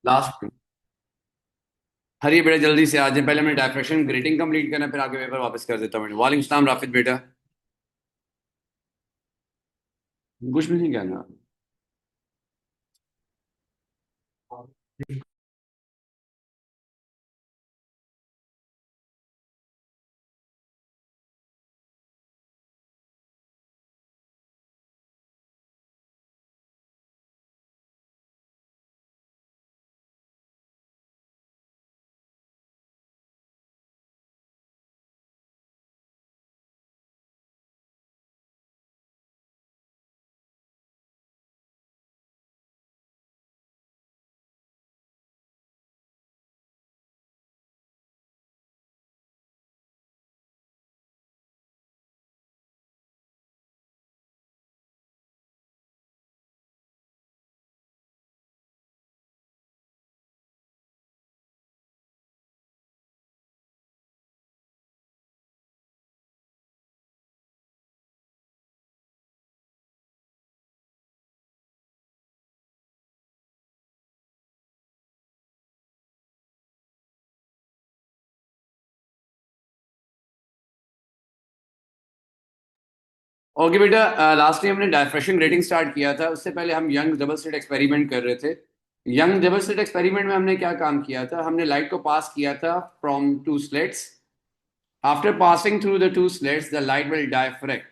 Last में। हरी बेटा जल्दी से आ जाए, पहले मैंने डायफ्रेक्शन ग्रेटिंग कंप्लीट करना, फिर आगे पेपर वापस कर देता हूँ। वालेकुम सलाम राफिद बेटा। कुछ भी नहीं कहना। ओके बेटा, लास्ट टाइम हमने डायफ्रेक्शन ग्रेटिंग स्टार्ट किया था, उससे पहले हम यंग डबल स्लिट एक्सपेरिमेंट कर रहे थे। यंग डबल स्लिट एक्सपेरिमेंट में हमने क्या काम किया था, हमने लाइट को पास किया था from two slits. After passing through the two slits the light will diffract.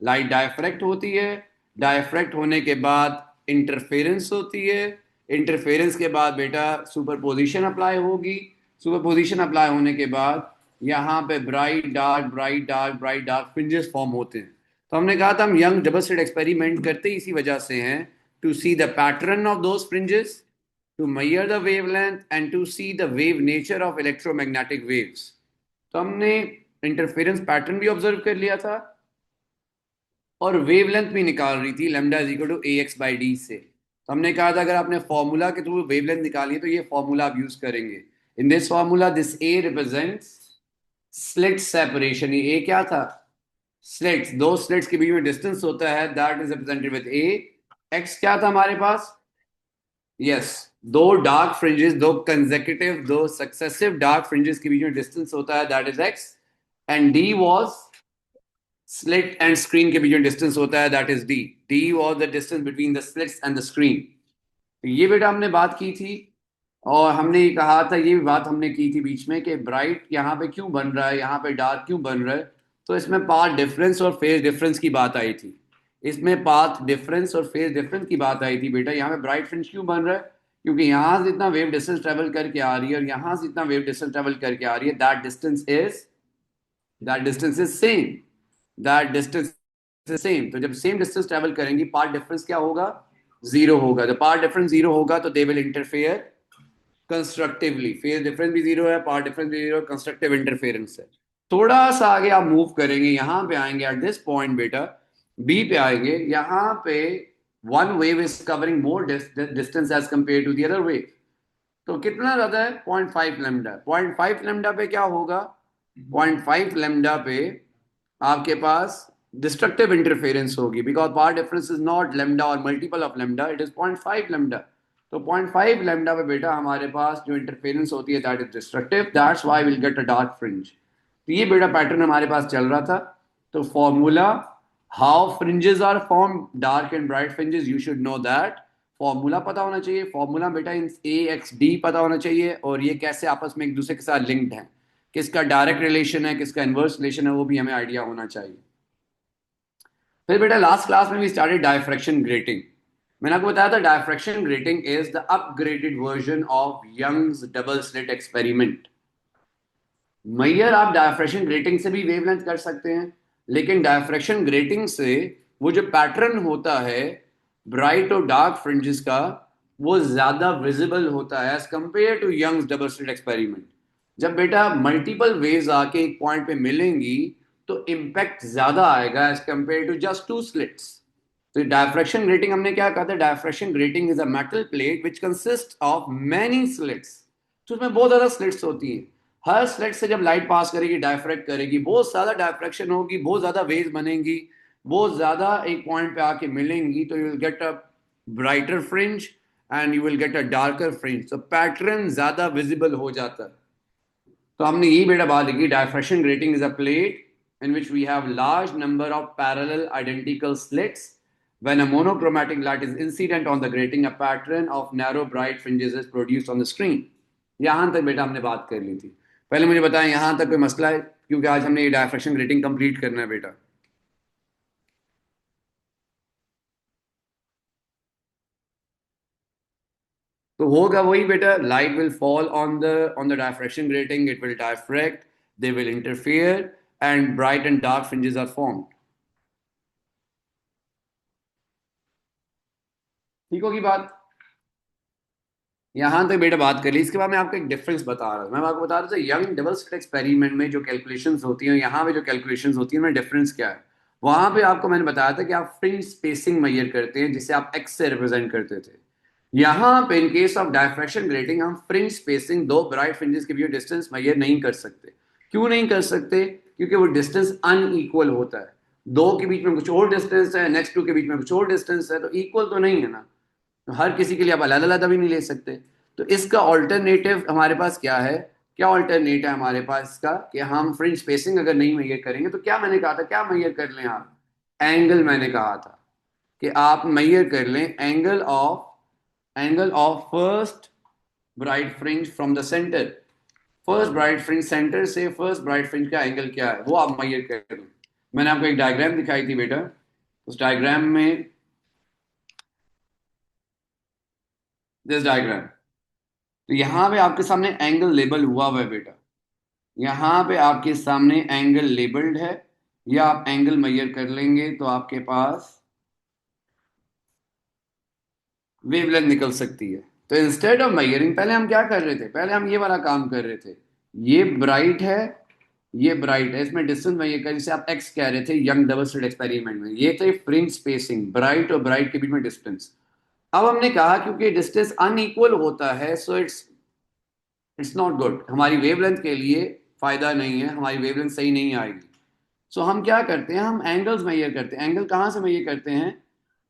Light diffract होती है। डायफ्रेक्ट होने के बाद इंटरफेरेंस होती है। इंटरफेरेंस के बाद बेटा सुपरपोजिशन अप्लाई होगी। सुपरपोजिशन अप्लाई होने के बाद यहाँ पे bright dark bright dark bright dark fringes form होते हैं। तो हमने कहा था हम यंग डबल स्लिट एक्सपेरिमेंट करते ही इसी वजह से हैं, to see the pattern of those fringes, to measure the wavelength and to see the wave nature of electromagnetic waves। तो हमने इंटरफेरेंस पैटर्न भी ऑब्जर्व कर लिया था और वेवलेंथ भी निकाल रही थी lambda is equal to a x by d से। तो हमने कहा था अगर आपने फॉर्मूला के थ्रू वेवलेंथ निकाली है तो ये फॉर्मूला आप यूज करेंगे। In this formula this A represents slit separation. ये ए क्या था? स्लिट्स, दो स्लिट्स के बीच में डिस्टेंस होता है, that is represented with A. X क्या था हमारे पास? यस, दो डार्क फ्रिंजेस, दो कंसेक्यूटिव, दो सक्सेसिव डार्क फ्रिंजेस के बीच में डिस्टेंस होता है, that is x. And D was slit and screen के बीच में डिस्टेंस होता है, that is D. D was the distance between the slits and the screen. तो ये बेटा हमने बात की थी। और हमने ये कहा था, ये भी बात हमने की थी बीच में, कि ब्राइट यहाँ पे क्यों बन रहा है, यहाँ पे डार्क क्यों बन रहा है। तो इसमें पाथ डिफरेंस और फेज डिफरेंस की बात आई थी। इसमें पाथ डिफरेंस और फेज डिफरेंस की बात आई थी बेटा। यहाँ पे ब्राइट फ्रिंज क्यों बन रहा है? क्योंकि यहाँ से इतना वेव डिस्टेंस ट्रेवल करके आ रही है और यहाँ से इतना वेव डिस्टेंस ट्रेवल करके आ रही है, that distance is same. That distance is same. तो जब सेम डिस्टेंस ट्रेवल करेंगी, पाथ डिफरेंस क्या होगा? जीरो होगा। जब पाथ डिफरेंस जीरो होगा तो they will interfere constructively. Phase difference भी जीरो है, पाथ डिफरेंस भी जीरो, कंस्ट्रक्टिव इंटरफेरेंस है। थोड़ा सा आगे आप मूव करेंगे, यहां पे आएंगे एट दिस पॉइंट बेटा, बी पे आएंगे, यहां पे one wave is covering more distance as compare to the other wave. तो कितना ज्यादा है? 0.5 लेमडा। 0.5 लेमडा पे क्या होगा? 0.5 लेमडा पे आपके पास डिस्ट्रक्टिव इंटरफेरेंस होगी, because path difference is not lambda और multiple of lambda, it is 0.5 lambda. तो 0.5 लेमडा पे बेटा हमारे पास जो इंटरफेरेंस होती है that is destructive, that's why will get a dark fringe. तो ये बेटा पैटर्न हमारे पास चल रहा था। तो formula, how fringes are form, dark and bright fringes, you should know that. Formula पता होना चाहिए। फॉर्मूला बेटा इन ए एक्स डी पता होना चाहिए, और ये कैसे आपस में एक दूसरे के साथ लिंक्ड है, किसका डायरेक्ट रिलेशन है, किसका इनवर्स रिलेशन है, वो भी हमें आइडिया होना चाहिए। फिर बेटा लास्ट क्लास में भी स्टार्टेड डायफ्रैक्शन ग्रेटिंग। मैंने आपको बताया था diffraction grating is the upgraded version of Young's double slit experiment. मैयर आप डायफ्रैक्शन ग्रेटिंग से भी वेवलेंथ कर सकते हैं, लेकिन डायफ्रैक्शन ग्रेटिंग से वो जो पैटर्न होता है ब्राइट और डार्क फ्रिंजेस का, वो ज्यादा विजिबल होता है as compare to Young's double slit experiment. जब बेटा मल्टीपल वेव्स आके एक पॉइंट पे मिलेंगी तो इम्पैक्ट ज्यादा आएगा as compare to just two slits. तो डायफ्रैक्शन ग्रेटिंग हमने क्या कहा था? Diffraction grating is a metal plate which consist of many slits. तो उसमें बहुत ज्यादा स्लिट्स होती हैं। हर स्लिट से जब लाइट पास करेगी, डायफ्रैक्ट करेगी, बहुत ज्यादा डायफ्रैक्शन होगी, बहुत ज्यादा वेव्स बनेंगी, बहुत ज्यादा एक पॉइंट पे आके मिलेंगी, तो you will get a brighter fringe and you will get a darker fringe. So pattern ज्यादा visible हो जाता है. तो हमने यही बेटा बात लिखी, diffraction grating is a plate in which we have large number of parallel identical slits. When a monochromatic light is incident on the grating, a pattern of narrow bright fringes is produced on the screen. यहां तक बेटा हमने बात कर ली थी. पहले मुझे बताएं यहां तक कोई मसला है, क्योंकि आज हमने ये डायफ्रैक्शन ग्रेटिंग कंप्लीट करना है बेटा. तो होगा वही बेटा, light will fall on the diffraction grating, it will diffract, they will interfere and bright and dark fringes are formed. ठीक होगी बात. यहां तक बेटा बात कर ली. इसके बाद मैं आपको एक डिफरेंस बता रहा हूं. मैं आपको बता रहा था यंग डबल स्लिट एक्सपेरिमेंट में जो कैलकुलेशंस होती हैं, यहाँ पे जो कैलकुलेशंस होती हैं, में डिफरेंस क्या है. वहां पे आपको मैंने बताया था कि आप फ्रिंज स्पेसिंग मेजर करते हैं जिसे आप एक्स से रिप्रेजेंट करते थे. यहाँ पे इन केस ऑफ डायफ्रैक्शन ग्रेटिंग हम फ्रिंज स्पेसिंग, दो ब्राइट फ्रिंजेस के बीच डिस्टेंस मेजर नहीं कर सकते. क्यों नहीं कर सकते? क्योंकि वो डिस्टेंस अनइक्वल होता है. दो के बीच में कुछ और डिस्टेंस है, नेक्स्ट टू के बीच में कुछ और डिस्टेंस है, तो इक्वल तो नहीं है ना. तो हर किसी के लिए आप अलग अलग भी नहीं ले सकते. तो इसका ऑल्टरनेटिव हमारे पास क्या है? क्या ऑल्टरनेट है हमारे पास इसका कि हम फ्रिंज स्पेसिंग अगर नहीं मेजर करेंगे तो क्या मैंने कहा था, क्या मेजर कर लें आप? एंगल. मैंने कहा था कि आप मेजर कर लें angle of first bright fringe from the centre. First bright fringe centre से फर्स्ट ब्राइट फ्रिंज का एंगल क्या है वो आप मेजर कर लें. मैंने आपको एक डायग्राम दिखाई थी बेटा. उस डायग्राम में, दिस डायग्राम, तो यहां पे आपके सामने एंगल लेबल हुआ हुआ है बेटा. यहां पे आपके सामने एंगल लेबल्ड है. या आप एंगल मेजर कर लेंगे तो आपके पास वेवलेंथ निकल सकती है. तो इंस्टेड ऑफ मेजरिंग, पहले हम क्या कर रहे थे? पहले हम ये वाला काम कर रहे थे. ये ब्राइट है, ये ब्राइट है, इसमें डिस्टेंस मेजर कर, जिसे आप एक्स कह रहे थे यंग डबल स्लिट एक्सपेरिमेंट में. ये थे फ्रिंज स्पेसिंग, ब्राइट और ब्राइट के बीच में डिस्टेंस. अब हमने कहा क्योंकि डिस्टेंस अनइक्वल होता है, सो इट्स नॉट गुड. हमारी वेवलेंथ के लिए फायदा नहीं है, हमारी वेवलेंथ सही नहीं आएगी. सो हम क्या करते हैं, हम एंगल्स मेजर करते हैं. एंगल कहाँ से मेजर करते हैं?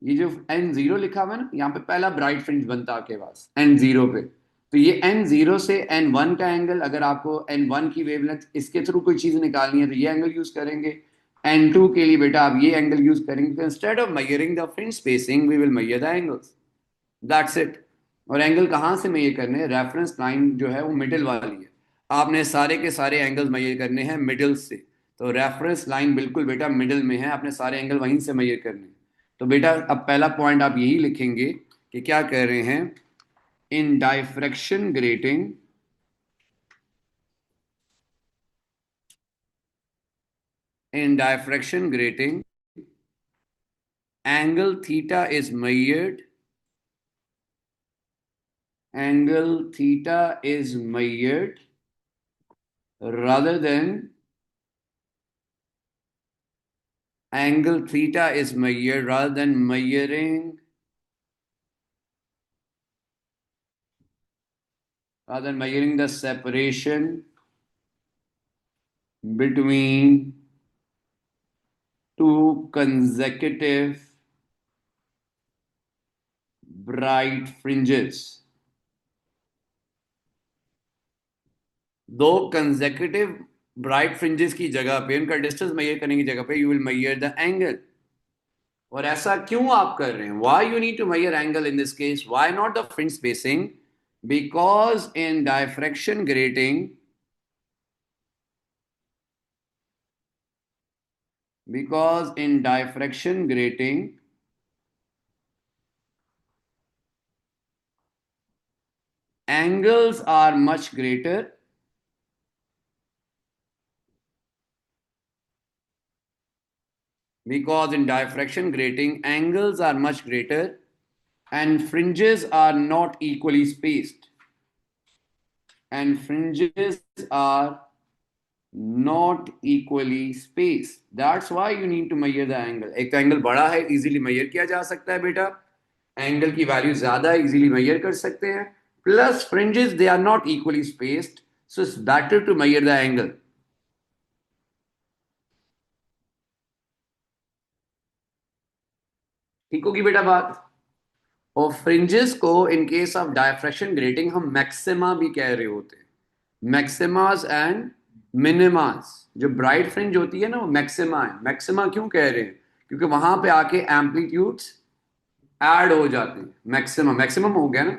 ये जो n0 लिखा हुआ है ना, यहाँ पे पहला ब्राइट फ्रिंज बनता है आपके पास n0 पे. तो ये n0 से n1 का एंगल, अगर आपको n1 की वेवलेंथ इसके थ्रू कोई चीज निकालनी है तो ये एंगल यूज करेंगे. n2 के लिए बेटा आप ये एंगल यूज करेंगे. तो instead of measuring the fringe spacing we will measure the angles. That's it. और एंगल कहाँ से मेजर करने हैं? रेफरेंस लाइन जो है वो मिडिल वाली है. आपने सारे के सारे एंगल्स मेजर करने हैं मिडिल से. तो रेफरेंस लाइन बिल्कुल बेटा मिडिल में है, आपने सारे एंगल वहीं से मेजर करने हैं. तो बेटा अब पहला पॉइंट आप यही लिखेंगे कि क्या कह रहे हैं, in diffraction grating, in diffraction grating, angle theta is measured, angle theta is measured rather than angle theta is measured rather than measuring the separation between two consecutive bright fringes. दो consecutive bright fringes की जगह पे, उनका distance measure करने की जगह पे you will measure the angle. और ऐसा क्यों आप कर रहे हैं? Why you need to measure angle in this case? Why not the fringe spacing? Because in diffraction grating, angles are much greater, and fringes are not equally spaced. That's why you need to measure the angle. एक तो angle बड़ा है, easily major किया जा सकता है बेटा. Angle की वैल्यू ज्यादा है, इजीली मेजर कर सकते हैं. Plus fringes they are not equally spaced, so it's better to measure the angle. ठीक होगी बेटा बात. और फ्रिंजेस को in case of diffraction grating हम मैक्सिमा भी कह रहे होते हैं, मैक्सिमास एंड मिनिमास। जो ब्राइट फ्रिंज होती है ना वो मैक्सिमा है। मैक्सिमा क्यों कह रहे हैं? क्योंकि वहां पे आके एम्पलीट्यूड्स ऐड हो जाते हैं। मैक्सिमम मैक्सिमम हो गया ना।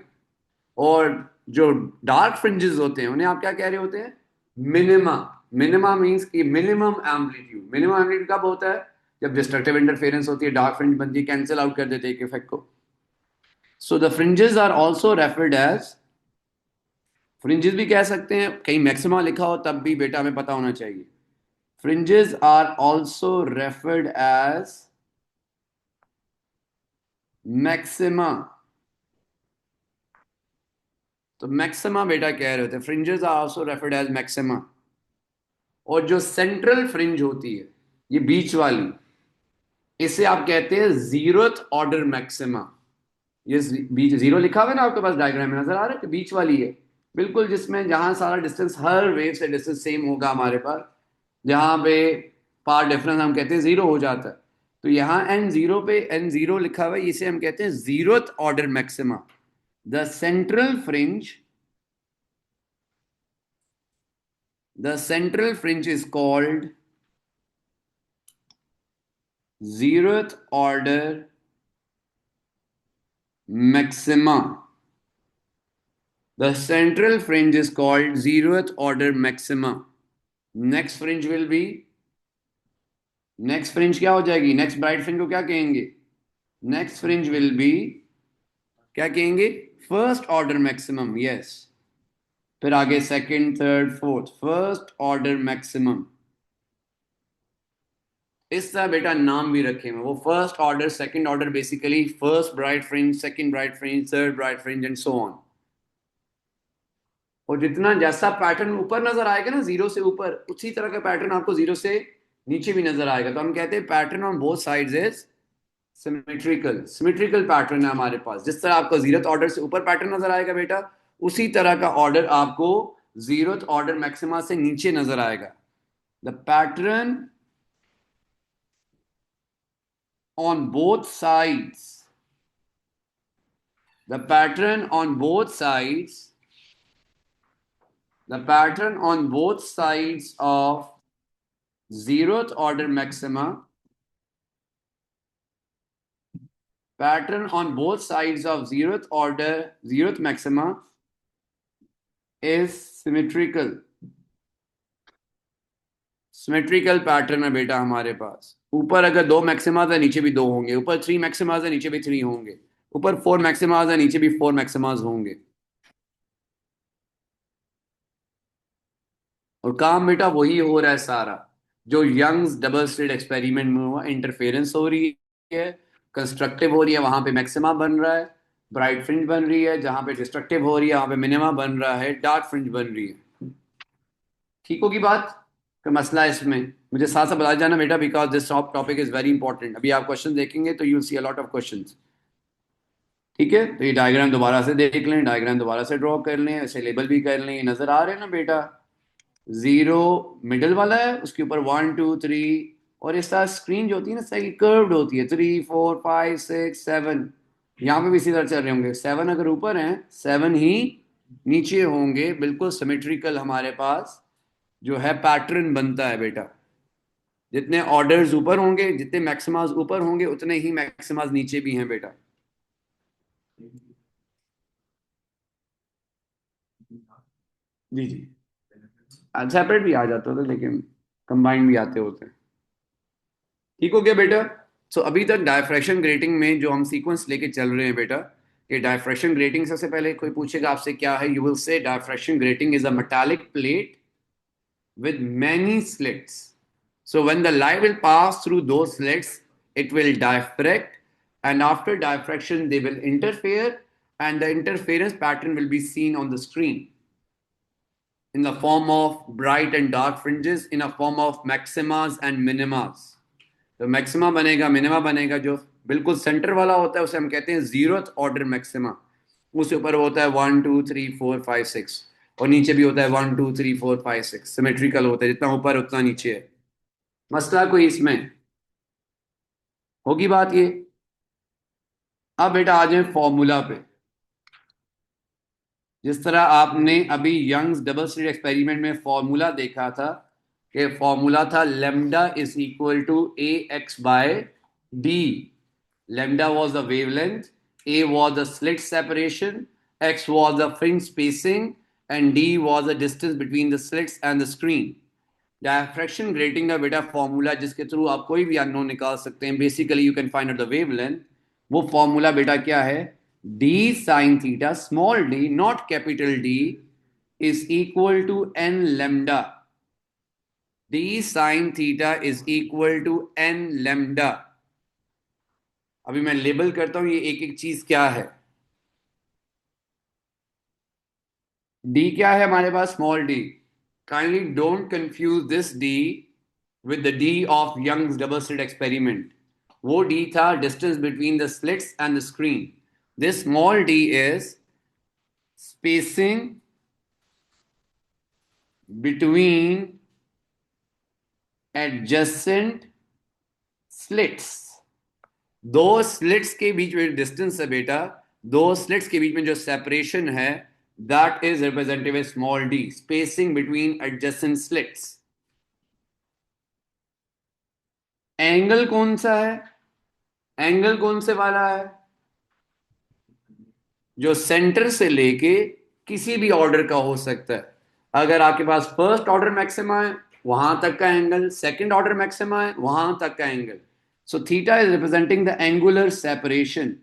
और जो डार्क फ्रिंजेस होते हैं उन्हें आप क्या कह रहे होते हैं? मिनिमा। मिनिमा मींस कि मिनिमम एम्पलीट्यूड। मिनिमम एम्पलीट्यूड कब होता है? जब डिस्ट्रक्टिव इंटरफेरेंस होती है, डार्क फ्रिंज बनती है, कैंसिल आउट कर देते हैं एक इफेक्ट को। So the fringes are also referred as, fringes भी कह सकते हैं, कहीं मैक्सिमा लिखा हो तब भी बेटा हमें पता होना चाहिए। Fringes are also referred as maxima. तो मैक्सिमा बेटा कह रहे होते हैं, fringes are also referred as maxima. और जो सेंट्रल फ्रिंज होती है, ये बीच वाली, इसे आप कहते हैं जीरोथ ऑर्डर मैक्सिमा। ये बीच जीरो लिखा हुआ है ना आपके पास डायग्राम में, नजर आ रहा है कि बीच वाली है बिल्कुल, जिसमें जहां सारा डिस्टेंस, हर वेव से डिस्टेंस सेम होगा हमारे पास, जहां पे पार डिफरेंस हम कहते हैं जीरो हो जाता है। तो यहाँ एन जीरो पे एन जीरो लिखा हुआ है, इसे हम कहते हैं zeroth order maxima. The central fringe, the central fringe is called zeroth order maxima. The central fringe is called zeroth order maxima. Next fringe will be, next fringe क्या हो जाएगी? नेक्स्ट ब्राइट फ्रिंज को क्या कहेंगे? Next fringe will be, क्या कहेंगे? First order maximum. Yes. फिर आगे second, third, fourth, first order maximum. इस तरह बेटा नाम भी रखे हैं वो, first order, second order, basically first bright fringe, second bright fringe, third bright fringe and so on. और जितना जैसा पैटर्न ऊपर नजर आएगा ना जीरो से ऊपर, उसी तरह का पैटर्न आपको जीरो से नीचे भी नजर आएगा। तो हम कहते हैं pattern on both sides is symmetrical. Symmetrical pattern है हमारे पास। जिस तरह आपको जीरोथ ऑर्डर से ऊपर पैटर्न नजर आएगा बेटा, उसी तरह का ऑर्डर आपको जीरोथ ऑर्डर मैक्सिमा से नीचे नजर आएगा। The pattern on both sides, the pattern on both sides, the pattern on both sides of zeroth order maxima, pattern on both sides of zeroth order, zeroth maxima is symmetrical. Symmetrical pattern है बेटा हमारे पास। ऊपर अगर दो मैक्सिमाज है, नीचे भी दो होंगे। ऊपर थ्री मैक्सिमाज है, नीचे भी थ्री होंगे। ऊपर फोर मैक्सिमाज है, नीचे भी फोर मैक्सिमाज होंगे। और काम बेटा वही हो रहा है सारा जो यंग्स डबल स्लिट एक्सपेरिमेंट में हुआ। इंटरफेरेंस हो रही है, कंस्ट्रक्टिव हो रही है, वहां पे मैक्सिमा बन रहा है। ब्राइट फ्रिंज बन रही है, जहां पे डिस्ट्रक्टिव हो रही है वहां पे मिनिमा बन रहा है। डार्क फ्रिंज बन रही है। ठीक होगी बात? कोई मसला है इसमें? मुझे साथ साथ बता जाना बेटा, because this topic is very important. अभी आप क्वेश्चन देखेंगे तो you see a lot of questions. ठीक है, तो ये डायग्राम दोबारा से देख लें, डायग्राम दोबारा से ड्रॉ कर लें, ऐसे लेबल भी कर लें। नजर आ रहे हैं ना बेटा? जीरो मिडल वाला है, उसके ऊपर वन टू थ्री, और इस तरह स्क्रीन जो होती है ना सही कर्व्ड होती है, three four five six seven. यहाँ पे भी इसी तरह चल रहे होंगे। सेवन अगर ऊपर हैं, सेवन ही नीचे होंगे। बिल्कुल सिमेट्रिकल हमारे पास जो है पैटर्न बनता है बेटा। जितने ऑर्डर्स ऊपर होंगे, जितने मैक्सिमाज ऊपर होंगे, उतने ही मैक्सिमाज नीचे भी हैं बेटा। जी जी। सेपरेट भी आ जाते होते लेकिन कंबाइंड भी आते होते हैं। ठीक हो गया बेटा? सो अभी तक डायफ्रैक्शन ग्रेटिंग में जो हम सीक्वेंस लेके चल रहे हैं बेटा, कि डायफ्रैक्शन ग्रेटिंग, सबसे पहले कोई पूछेगा आपसे क्या है, you will say diffraction grating is a metallic plate with many slits. So when the light will pass through those slits, it will diffract, and after diffraction, they will interfere, and the interference pattern will be seen on the screen in the form of bright and dark fringes, in a form of maximas and minimas. तो maxima बनेगा, minima बनेगा। जो बिल्कुल centre वाला होता है उसे हम कहते हैं जीरोथ ऑर्डर मैक्सिमा। उसके ऊपर होता है one two three four five six, और नीचे भी होता है one two three four five six. Symmetrical होता है, जितना ऊपर उतना नीचे है। मसला कोई इसमें? होगी बात ये? अब बेटा आ जाए फॉर्मूला पे। जिस तरह आपने अभी यंग्स डबल स्लिट एक्सपेरिमेंट में फॉर्मूला देखा था कि फॉर्मूला था lambda is equal to a x by d. Lambda was the wavelength, a was the slit separation, x was the fringe spacing and d was the distance between the slits and the screen. Diffraction grating का बेटा formula जिसके through आप कोई भी unknown निकाल सकते हैं, basically you can find out the wavelength. वो फॉर्मूला बेटा क्या है? d sin theta, small d not capital D, is equal to n lambda। d sin theta is equal to n lambda। अभी मैं लेबल करता हूं ये एक एक चीज क्या है। d क्या है हमारे पास? Small d। Kindly don't confuse this d with the d of Young's double slit experiment। वो d था distance between the slits and the screen। this small d is spacing between adjacent slits। दो slits के बीच में distance है बेटा, दो slits के बीच में जो सेपरेशन है, that is represented small D, spacing between adjacent slits. Angle कौन सा है? एंगल कौन से वाला है? जो सेंटर से लेके किसी भी ऑर्डर का हो सकता है। अगर आपके पास फर्स्ट ऑर्डर मैक्सिमा है वहां तक का एंगल, सेकंड ऑर्डर मैक्सिमा है वहां तक का angle. So theta is representing the angular separation.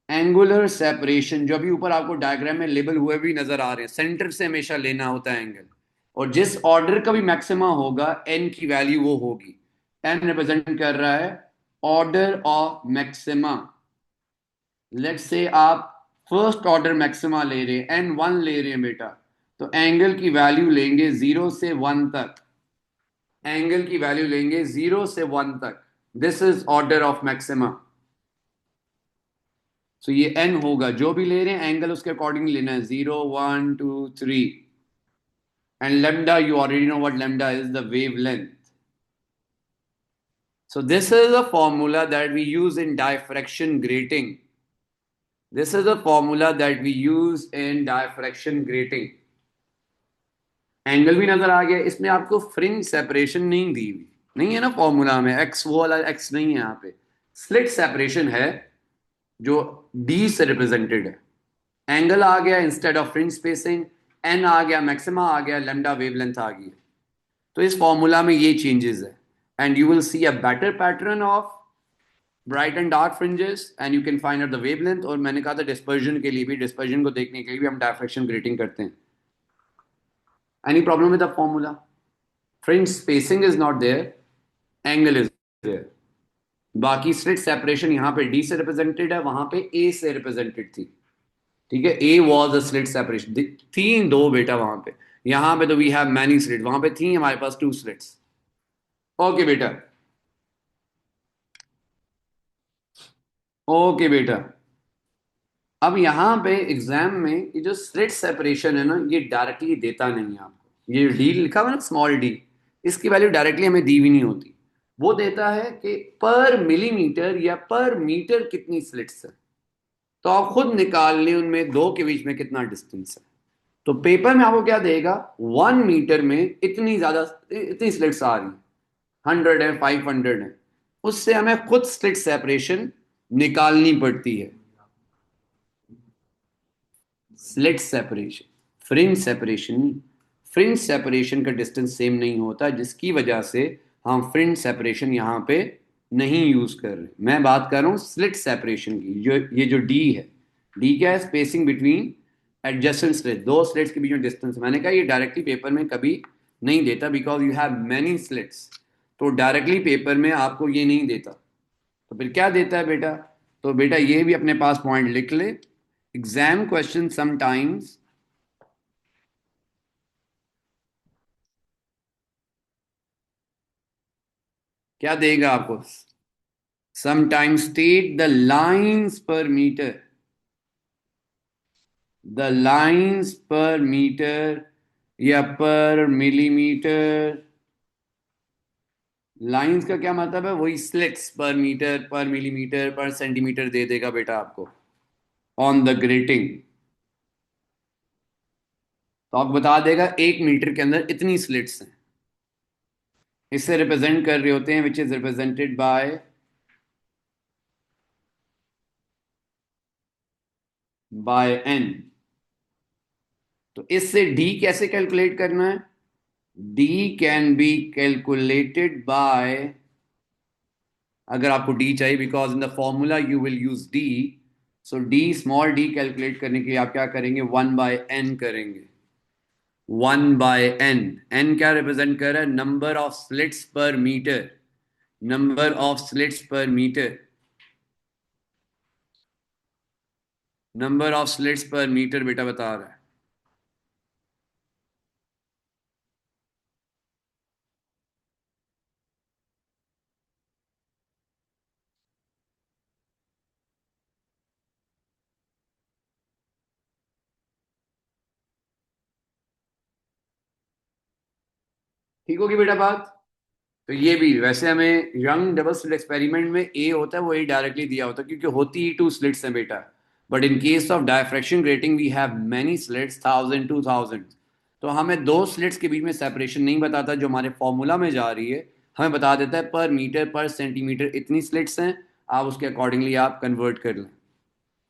Angular separation जो अभी ऊपर आपको डायग्राम में लेबल हुए भी नजर आ रहे हैं, सेंटर से हमेशा लेना होता है एंगल। और जिस ऑर्डर का भी मैक्सिमा होगा एन की वैल्यू वो होगी। एन रिप्रेजेंट कर रहा है order of maxima. Let's say आप फर्स्ट ऑर्डर मैक्सिमा ले रहे हैं, एन वन ले रहे हैं बेटा, तो एंगल की वैल्यू लेंगे 0 से 1 तक। एंगल की वैल्यू लेंगे 0 से 1 तक। This is order of maxima. So ये एन होगा, जो भी ले रहे हैं एंगल उसके अकॉर्डिंग लेना है, 0 1 2 3। And lambda you already know what lambda is, the wavelength. So this is a formula that we use in diffraction grating। This is a formula that we use in diffraction grating। Angle भी नजर आ गया, इसमें आपको fringe separation नहीं दी हुई, नहीं है ना फॉर्मूला में, एक्स वो वाला एक्स नहीं है यहाँ पे। स्लिट सेपरेशन है जो डी से रिप्रेजेंटेड है। एंगल आ गया instead of fringe spacing, n आ गया, मैक्सिमा आ गया, लेमडा वेवलेंथ आ गई। तो इस फॉर्मूला में ये चेंजेस है। And you will see a better pattern of bright and dark fringes and you can find out the wavelength. और मैंने कहा था डिस्पर्जन के लिए भी, डिस्पर्जन को देखने के लिए भी हम डायफ्रैक्शन ग्रेटिंग करते हैं। Any problem with the formula? Fringe spacing is not there, angle is there. बाकी स्लिट सेपरेशन यहाँ पे डी से रिप्रेजेंटेड है, वहां पे ए से रिप्रेजेंटेड थी। ठीक है, ए वॉज अ स्लिट सेपरेशन, थी दो बेटा वहां पे। यहां पे तो वी हैव मैनी स्लिट, वहां पे थी हमारे पास 2 स्लिट्स। ओके बेटा, ओके बेटा। अब यहां पे एग्जाम में ये जो स्लिट सेपरेशन है ना, ये डायरेक्टली देता नहीं है आपको। ये डी लिखा हुआ ना, स्मॉल डी, इसकी वैल्यू डायरेक्टली हमें दी भी नहीं होती। वो देता है कि पर मिलीमीटर या पर मीटर कितनी स्लिट्स है। तो आप खुद निकाल लें उनमें दो के बीच में कितना डिस्टेंस है। तो पेपर में आपको क्या देगा, 1 मीटर में इतनी ज्यादा, इतनी स्लिट्स आ रही है, 100 है, 500 है। उससे हमें खुद स्लिट सेपरेशन निकालनी पड़ती है। स्लिट सेपरेशन, फ्रिंज सेपरेशन नहीं। फ्रिंज सेपरेशन का डिस्टेंस सेम नहीं होता, जिसकी वजह से हम फ्रिंज सेपरेशन यहां पे नहीं यूज कर रहे। मैं बात कर रहा हूं स्लिट सेपरेशन की। जो ये जो डी है, डी क्या है? स्पेसिंग बिटवीन एडजेसेंट स्लिट, दो स्लिट्स के बीच में डिस्टेंस। मैंने कहा ये डायरेक्टली पेपर में कभी नहीं देता, because you have many slits. तो डायरेक्टली पेपर में आपको ये नहीं देता। तो फिर क्या देता है बेटा? तो बेटा ये भी अपने पास पॉइंट लिख ले। एग्जाम क्वेश्चन समटाइम्स क्या देगा आपको? Sometimes state the lines per metre, the lines per metre या पर मिलीमीटर, लाइंस का क्या मतलब है? वही स्लिट्स पर metre, per millimetre, per centimetre दे देगा बेटा आपको ऑन द ग्रेटिंग। तो आपको बता देगा 1 मीटर के अंदर इतनी स्लिट्स हैं। इससे रिप्रेजेंट कर रहे होते हैं, which is represented by n. तो इससे डी कैसे कैलकुलेट करना है? D can be calculated by, अगर आपको डी चाहिए, because in the formula you will use d, so d, small d calculate करने के लिए आप क्या करेंगे? 1/n करेंगे। 1/n, n क्या रिप्रेजेंट कर रहा है? नंबर ऑफ स्लिट्स पर मीटर। नंबर ऑफ स्लिट्स पर मीटर। नंबर ऑफ स्लिट्स पर मीटर बेटा बता रहा है। ठीक होगी बेटा बात? तो ये भी वैसे हमें यंग डबल स्लिट एक्सपेरिमेंट में ए होता है, वो ए डायरेक्टली दिया होता है क्योंकि होती ही 2 स्लिट्स हैं बेटा। But in case of diffraction grating we have many slits, 1000, 2000। तो हमें 2 स्लिट्स के बीच में सेपरेशन नहीं बताता जो हमारे फॉर्मूला में जा रही है, हमें बता देता है पर मीटर पर सेंटीमीटर इतनी स्लिट्स हैं, आप उसके अकॉर्डिंगली आप कन्वर्ट कर लें।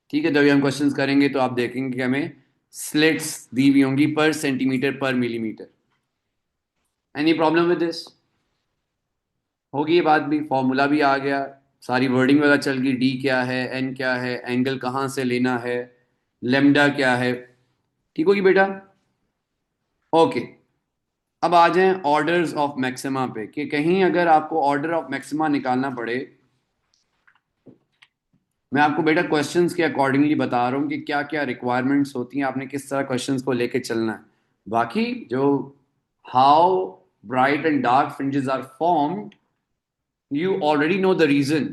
ठीक है, जब हम क्वेश्चन करेंगे तो आप देखेंगे कि हमें स्लिट्स दी हुई होंगी पर सेंटीमीटर पर millimetre. Any problem with this? होगी ये बात भी, फॉर्मूला भी आ गया, सारी वर्डिंग पता चल गई, डी क्या है, एन क्या है, एंगल कहाँ से लेना है, लेमडा क्या है। ठीक होगी बेटा? ओके। अब आ जाएं ऑर्डर्स ऑफ मैक्सिमा पे, कि कहीं अगर आपको ऑर्डर ऑफ मैक्सिमा निकालना पड़े, मैं आपको बेटा क्वेश्चंस के अकॉर्डिंगली बता रहा हूँ कि क्या क्या रिक्वायरमेंट्स होती हैं, आपने किस तरह क्वेश्चंस को लेके चलना है। बाकी जो how bright and dark fringes are formed, you already know the reason: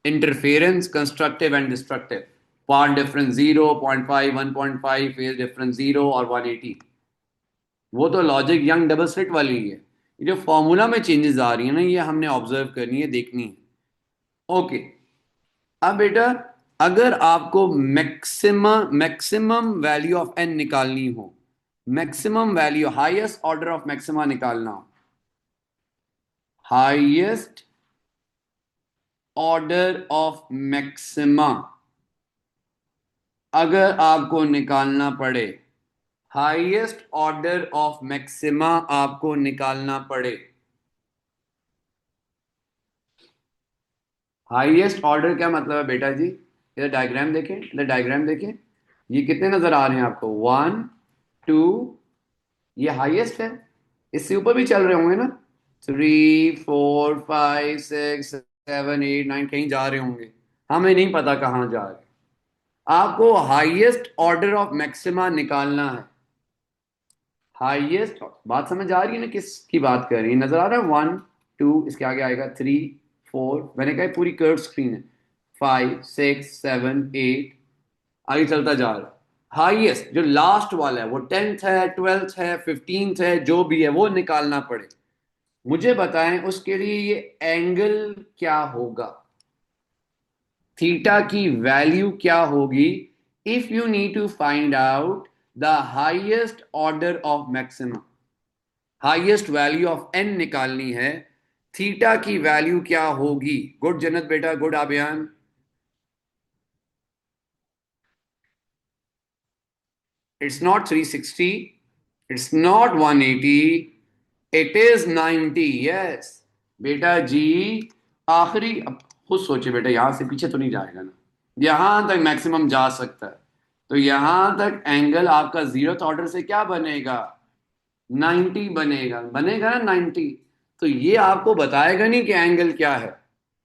interference, constructive and destructive, part difference 0, 0.5, 1.5, phase difference 0 और 180। वो तो लॉजिक यंग डबल स्लिट वाली ही है। ये जो फॉर्मूला में चेंजेस आ रही है ना, ये हमने ऑब्जर्व करनी है, देखनी है। ओके। अब बेटा, अगर आपको मैक्सिमम वैल्यू ऑफ एन निकालनी हो, maximum value, highest order of maxima निकालना हो, हाईएस्ट ऑर्डर ऑफ मैक्सिमा अगर आपको निकालना पड़े, हाईएस्ट ऑर्डर ऑफ मैक्सिमा आपको निकालना पड़े, हाईएस्ट ऑर्डर क्या मतलब है बेटा जी? इधर डायग्राम देखें, इधर डायग्राम देखें, ये कितने नजर आ रहे हैं आपको? 1, 2, ये हाईएस्ट है। इससे ऊपर भी चल रहे होंगे ना, 3, 4, 5, 6, 7, 8, 9, कहीं जा रहे होंगे, हमें नहीं पता कहाँ जा रहे। आपको हाईएस्ट ऑर्डर ऑफ मैक्सिमा निकालना है। हाईएस्ट, बात समझ आ रही है ना किस की बात कर रही है? नजर आ रहा है? 1, 2, इसके आगे आएगा 3, 4, मैंने कहा पूरी कर्व स्क्रीन है, 5, 6, 7, 8, आगे चलता जा रहा है। हाईएस्ट जो लास्ट वाला है, वो 10th है, 12th है, 15th है, जो भी है वो निकालना पड़े, मुझे बताएं उसके लिए ये एंगल क्या होगा, थीटा की वैल्यू क्या होगी? If you need to find out the highest order of maximum, highest value of n निकालनी है, थीटा की वैल्यू क्या होगी? गुड जन्नत बेटा, good Abiyan. It's not 360, it's not 180, it is 90। Yes बेटा जी, आखिरी, अब खुद सोचे बेटा, यहां से पीछे तो नहीं जाएगा ना, यहां तक मैक्सिमम जा सकता है, तो यहां तक एंगल आपका जीरोथ ऑर्डर से क्या बनेगा? 90 बनेगा, बनेगा ना 90। तो ये आपको बताएगा नहीं कि एंगल क्या है,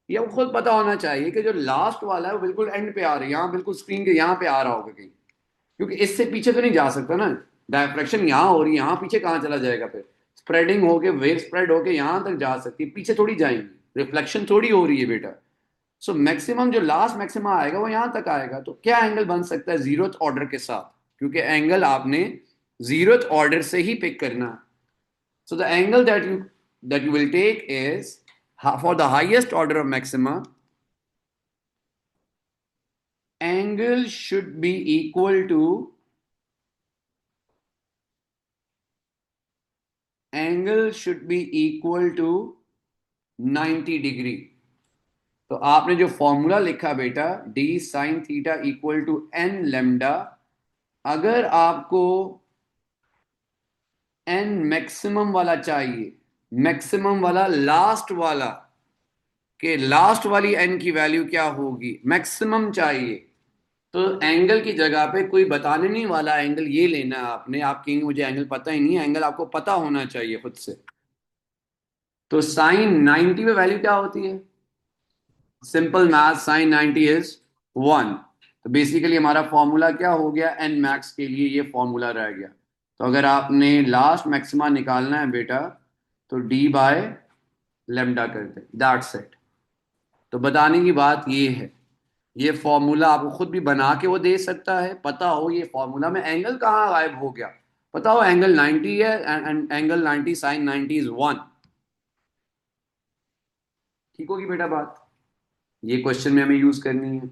ये आपको खुद पता होना चाहिए कि जो लास्ट वाला है वो बिल्कुल एंड पे आ रहा है, यहाँ बिल्कुल स्क्रीन के यहाँ पे आ रहा होगा कहीं, क्योंकि इससे पीछे तो नहीं जा सकता ना। डायफ्रैक्शन यहाँ हो रही है, यहाँ पीछे कहाँ चला जाएगा? फिर स्प्रेडिंग होके, वेव स्प्रेड होके यहाँ तक जा सकती है, पीछे थोड़ी जाएंगी, रिफ्लेक्शन थोड़ी हो रही है बेटा। सो मैक्सिमम जो लास्ट मैक्सिमम आएगा वो यहाँ तक आएगा, तो क्या एंगल बन सकता है जीरोथ ऑर्डर के साथ? क्योंकि एंगल आपने जीरोथ ऑर्डर से ही पिक करना है। So the angle that you that you will take is for the highest order of maxima, angle should be equal to 90 degree. तो आपने जो फॉर्मूला लिखा बेटा d sin theta equal to n lambda, अगर आपको n maximum वाला चाहिए, maximum वाला लास्ट वाला, कि लास्ट वाली n की वैल्यू क्या होगी, मैक्सिमम चाहिए, तो एंगल की जगह पे कोई बताने नहीं वाला एंगल ये लेना है आपने। आप कहेंगे मुझे एंगल पता ही नहीं है, एंगल आपको पता होना चाहिए खुद से। तो साइन 90 पे वैल्यू क्या होती है? Simple math, sine 90 is 1। तो बेसिकली हमारा फॉर्मूला क्या हो गया, एन मैक्स के लिए ये फॉर्मूला रह गया। तो अगर आपने लास्ट मैक्सिमा निकालना है बेटा तो डी बाय लेमडा कर दे, दैट्स इट। तो बताने की बात ये है, ये फॉर्मूला आपको खुद भी बना के वो दे सकता है, पता हो ये फॉर्मूला में एंगल कहाँ गायब हो गया, पता हो एंगल 90 है एंड एंगल 90 साइन 90 इज 1। ठीक होगी बेटा बात? ये क्वेश्चन में हमें यूज करनी है।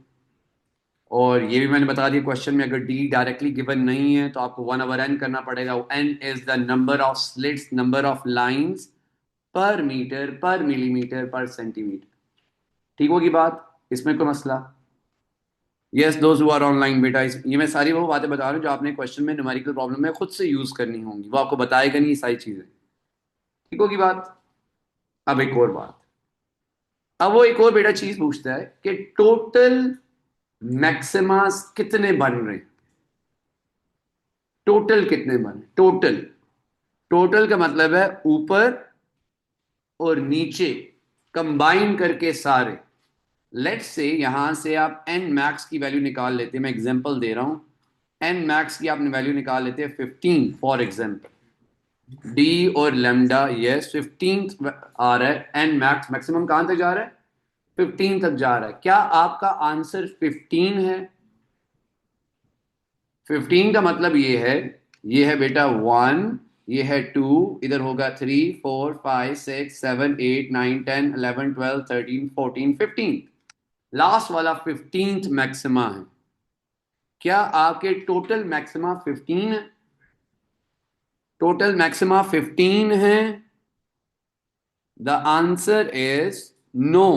और ये भी मैंने बता दिया, क्वेश्चन में अगर डी डायरेक्टली गिवन नहीं है तो आपको 1/n करना पड़ेगा। n is the number of slits, number of lines per metre per millimetre per centimetre. ठीक होगी बात? इसमें कोई मसला? Yes those who are online बेटा, ये मैं सारी वो बातें बता रहा हूँ जो आपने क्वेश्चन में न्यूमेरिकल प्रॉब्लम में खुद से यूज करनी होंगी, वो आपको बताएगा नहीं ये सारी चीजें। ठीक होगी बात? अब एक और बात, अब वो एक और बेटा चीज पूछता है कि टोटल मैक्सिमास कितने बन रहे हैं, टोटल कितने बने, टोटल। टोटल का मतलब है ऊपर और नीचे कंबाइन करके सारे। लेट्स से यहां से आप एन मैक्स की वैल्यू निकाल लेते हैं, मैं एग्जांपल दे रहा हूं, एन मैक्स की आपने वैल्यू निकाल लेते हैं 15 फॉर एग्जांपल। डी और लेमडा, यस 15 आ रहा है, एन मैक्स मैक्सिमम कहां तक जा रहा है, 15 तक जा रहा है। क्या आपका आंसर 15 है? 15 का मतलब ये है बेटा 1, ये है 2, इधर होगा 3 4 5 6 7 8 9 10 11 12 13 14 15, लास्ट वाला 15th मैक्सिमा है। क्या आपके टोटल मैक्सिमा 15 है? टोटल मैक्सिमा 15 है? The answer is no.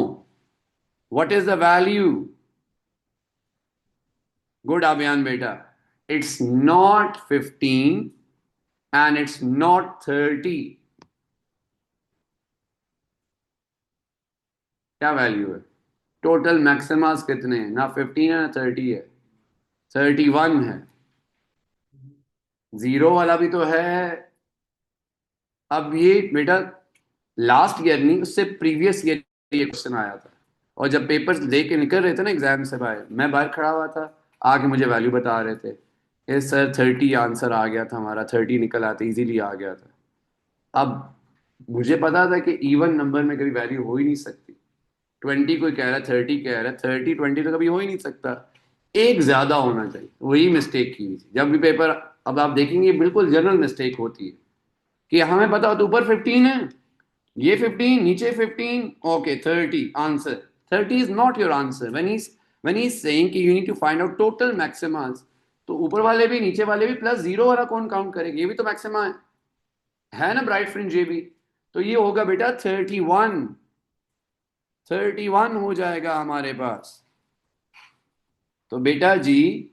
What is the value? Good Abiyan बेटा, it's not 15 and it's not 30। क्या वैल्यू है? टोटल मैक्सिमास कितने हैं? ना 15 है ना 30 है, 31 है। जीरो वाला भी तो है। अब ये बेटा लास्ट ईयर नहीं, उससे प्रीवियस ईयर ये क्वेश्चन आया था, और जब पेपर्स लेके निकल रहे थे ना एग्जाम से बाहर, मैं बाहर खड़ा हुआ था, आके मुझे वैल्यू बता रहे थे, ये सर 30 आंसर आ गया था हमारा, 30 निकल आते इजीली आ गया था। अब मुझे पता था कि इवन नंबर में कभी वैल्यू हो ही नहीं सकती। 20 कोई कह रहा है, 30 कह रहा है, 30 20 तो कभी हो ही नहीं सकता, एक ज्यादा होना चाहिए। वही मिस्टेक की थी जब भी पेपर, अब आप देखेंगे बिल्कुल जनरल मिस्टेक होती है कि हमें पता हो तो ऊपर 15 है, ये 15 नीचे 15, okay 30 answer. 30 is not your answer. When he is saying कि you need to find out total maximas, तो ऊपर वाले भी नीचे वाले भी प्लस जीरो वाला कौन काउंट करेगा? ये भी तो मैक्सिमा है ना ब्राइट फ्रिंज, ये भी। तो ये होगा बेटा 31, 31 हो जाएगा हमारे पास। तो बेटा जी,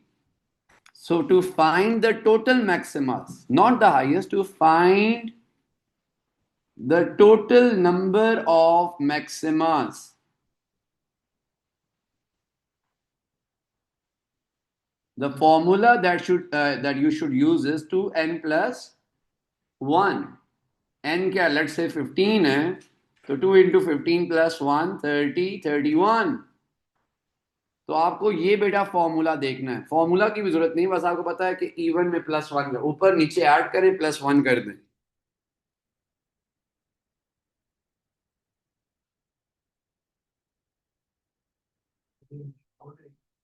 so to find the total maximas, not the highest, to find the total number of maximas, the formula that you should use is 2n plus 1। n क्या, let's say 15 है, तो 2 into 15 plus 1 30, 31। तो आपको ये बेटा फॉर्मूला देखना है, formula की भी जरूरत नहीं, बस आपको पता है कि इवन में +1 ऊपर नीचे ऐड करें, +1 कर दें।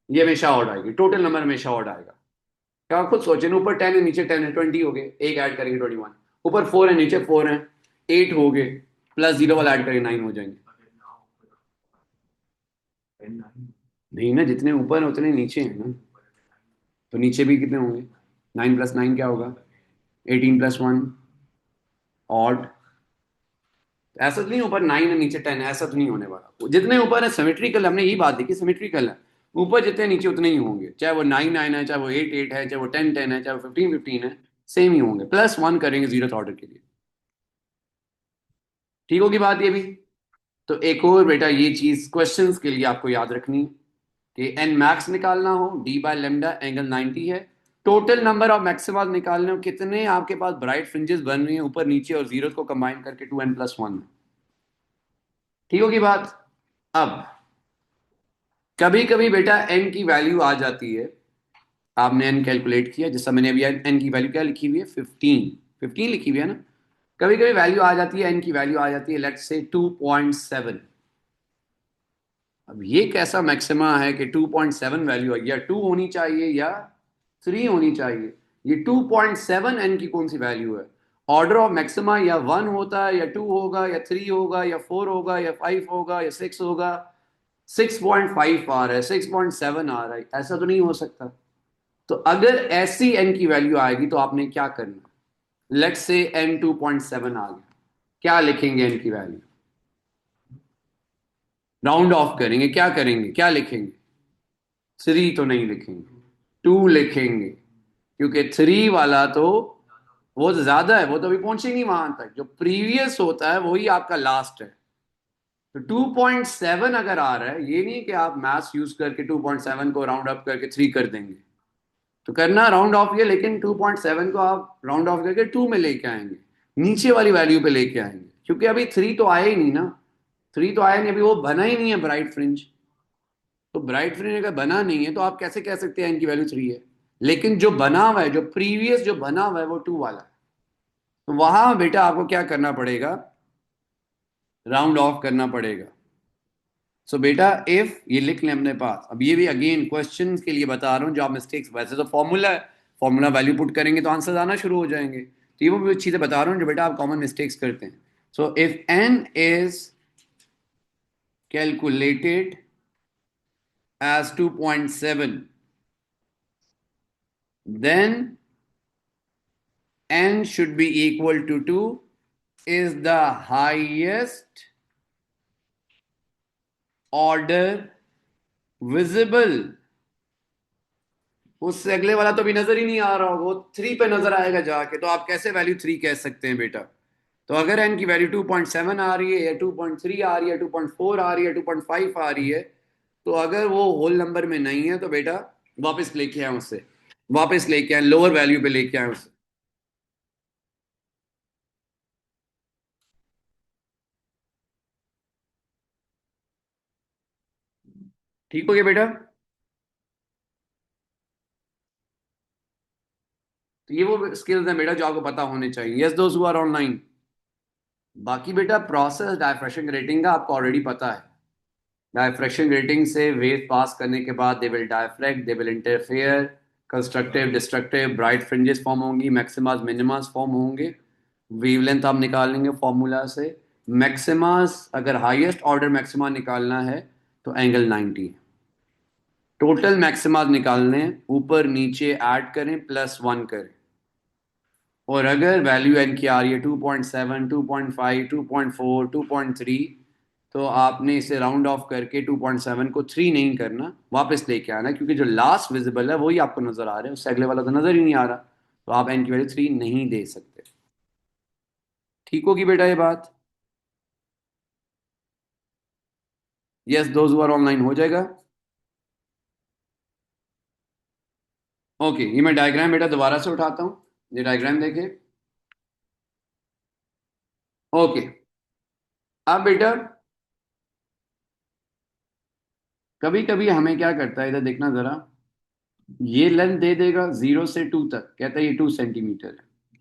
ये हमेशा ऑड आएगी, टोटल नंबर हमेशा ऑड आएगा। क्या आप खुद सोचें, ऊपर 10 है नीचे 10 है, 20 हो गए, एक ऐड करेंगे 21, ऊपर 4 है नीचे 4 है, 8 हो गए, प्लस 0 वाला ऐड करके 9 हो जाएंगे। नहीं ना, जितने ऊपर हैं उतने नीचे हैं ना, तो नीचे भी कितने होंगे? 9 + 9 क्या होगा? 18 + 1 ऑड। ऐसा तो नहीं ऊपर 9 है नीचे 10 है, ऐसा तो नहीं होने वाला। जितने ऊपर है सिमेट्रिकल, हमने यही बात देखी, सिमेट्रिकल है। ऊपर जितने नीचे उतने ही होंगे, चाहे वो 9 9 है, चाहे वो 8 8 है, चाहे वो 10 10 है, चाहे वो 15 15 है, सेम ही होंगे। +1 करेंगे 0th ऑर्डर के लिए। ठीक होगी बात ये भी? तो एक और बेटा ये चीज क्वेश्चंस के लिए आपको याद रखनी है कि एन मैक्स निकालना हो, d/λ एंगल 90 है। टोटल नंबर ऑफ मैक्सिमा निकालने हो, कितने आपके पास ब्राइट फ्रिंजेस बन रही हैं ऊपर नीचे और जीरो को कंबाइन करके 2n+1। ठीक होगी बात? अब कभी कभी बेटा एन की वैल्यू आ जाती है, आपने एन कैलकुलेट किया, जैसा मैंने अभी एन की वैल्यू क्या लिखी हुई है, 15 15 लिखी हुई है ना। कभी कभी वैल्यू आ जाती है, एन की वैल्यू आ जाती है लेट्स से 2.7। अब ये कैसा मैक्सिमा है कि 2.7 वैल्यू है, या 2 होनी चाहिए या 3 होनी चाहिए? ये 2.7 एन की कौन सी वैल्यू है? ऑर्डर ऑफ मैक्सिमा या 1 होता है, या 2 होगा, या 3 होगा, या 4 होगा, या 5 होगा, या 6 होगा। 6.5 आ रहा है, 6.7 आ रहा है, ऐसा तो नहीं हो सकता। तो अगर ऐसी एन की वैल्यू आएगी तो आपने क्या करना? लेट्स से एन 2.7 आ गया, क्या लिखेंगे एन की वैल्यू? राउंड ऑफ करेंगे, क्या करेंगे, क्या लिखेंगे? 3 तो नहीं लिखेंगे, 2 लिखेंगे, क्योंकि 3 वाला तो वो तो ज्यादा है, वो तो अभी पहुंचे नहीं वहां तक। जो प्रीवियस होता है वही आपका लास्ट है। तो 2.7 अगर आ रहा है, ये नहीं कि आप मैथ्स यूज करके 2.7 को राउंड अप करके 3 कर देंगे। तो करना राउंड ऑफ ये, लेकिन 2.7 को आप राउंड ऑफ करके 2 में लेके आएंगे, नीचे वाली वैल्यू पे लेके आएंगे, क्योंकि अभी 3 तो आया ही नहीं ना। 3 तो आया नहीं, अभी वो बना ही नहीं है ब्राइट फ्रिंज। तो ब्राइट फ्रिंज अगर बना नहीं है तो आप कैसे कह सकते हैं इनकी वैल्यू 3 है? लेकिन जो बना हुआ है, जो प्रीवियस जो बना हुआ है वो 2 वाला है। तो वहां बेटा आपको क्या करना पड़ेगा? राउंड ऑफ करना पड़ेगा। सो बेटा इफ ये लिख लें अपने पास, अब ये भी अगेन क्वेश्चन के लिए बता रहा हूँ, जो आप मिस्टेक्स, वैसे तो फॉर्मूला है, फॉर्मूला वैल्यू पुट करेंगे तो आंसर आना शुरू हो जाएंगे। तो ये वो भी चीजें बता रहा हूँ जो बेटा आप कॉमन मिस्टेक्स करते हैं। So if n is calculated as 2.7, then n should be equal to 2 is the highest order visible। उससे अगले वाला तो भी नजर ही नहीं आ रहा होगा, वो 3 पे नजर आएगा जाके, तो आप कैसे वैल्यू 3 कह सकते हैं बेटा? तो अगर n की वैल्यू 2.7 आ रही है, या 2.3 आ रही है, 2.4 आ रही है, 2.5 आ रही है, तो अगर वो होल नंबर में नहीं है तो बेटा वापस लेके आए उससे, वापस लेके आए, लोअर वैल्यू पे लेके आए उससे। ठीक हो गया बेटा? तो ये वो स्किल्स हैं बेटा जो आपको पता होने चाहिए। यस दोस्त हु आर ऑनलाइन। बाकी बेटा प्रोसेस डायफ्रैक्शन ग्रेटिंग का आपको ऑलरेडी पता है। डायफ्रैक्शन ग्रेटिंग से वेव पास करने के बाद they will diffract, they will interfere, constructive destructive bright fringes form होंगी, मैक्सिमास मिनिमास फॉर्म होंगे। वेवलेंथ आप निकालेंगे फॉर्मूला से। मैक्सिमास अगर हाईएस्ट ऑर्डर मैक्सिमा निकालना है तो एंगल 90। टोटल मैक्सिमास निकालने हैं, ऊपर नीचे ऐड करें, +1 करें। और अगर वैल्यू एन की आ रही है 2.7, 2.5, 2.4, 2.3, तो आपने इसे राउंड ऑफ करके 2.7 को 3 नहीं करना, वापस लेके आना, क्योंकि जो लास्ट विजिबल है वही आपको नजर आ रहा है, उससे अगले वाला तो नजर ही नहीं आ रहा। तो आप एन की वैल्यू 3 नहीं दे सकते। ठीक होगी बेटा ये बात? Yes those who are online, हो जाएगा। ओके, ये मैं डायग्राम बेटा दोबारा से उठाता हूँ, ये डायग्राम देखे। ओके, अब बेटा कभी कभी हमें क्या करता है, इधर देखना जरा, ये लेंथ दे देगा 0 से 2 तक, कहता है ये 2 सेंटीमीटर है।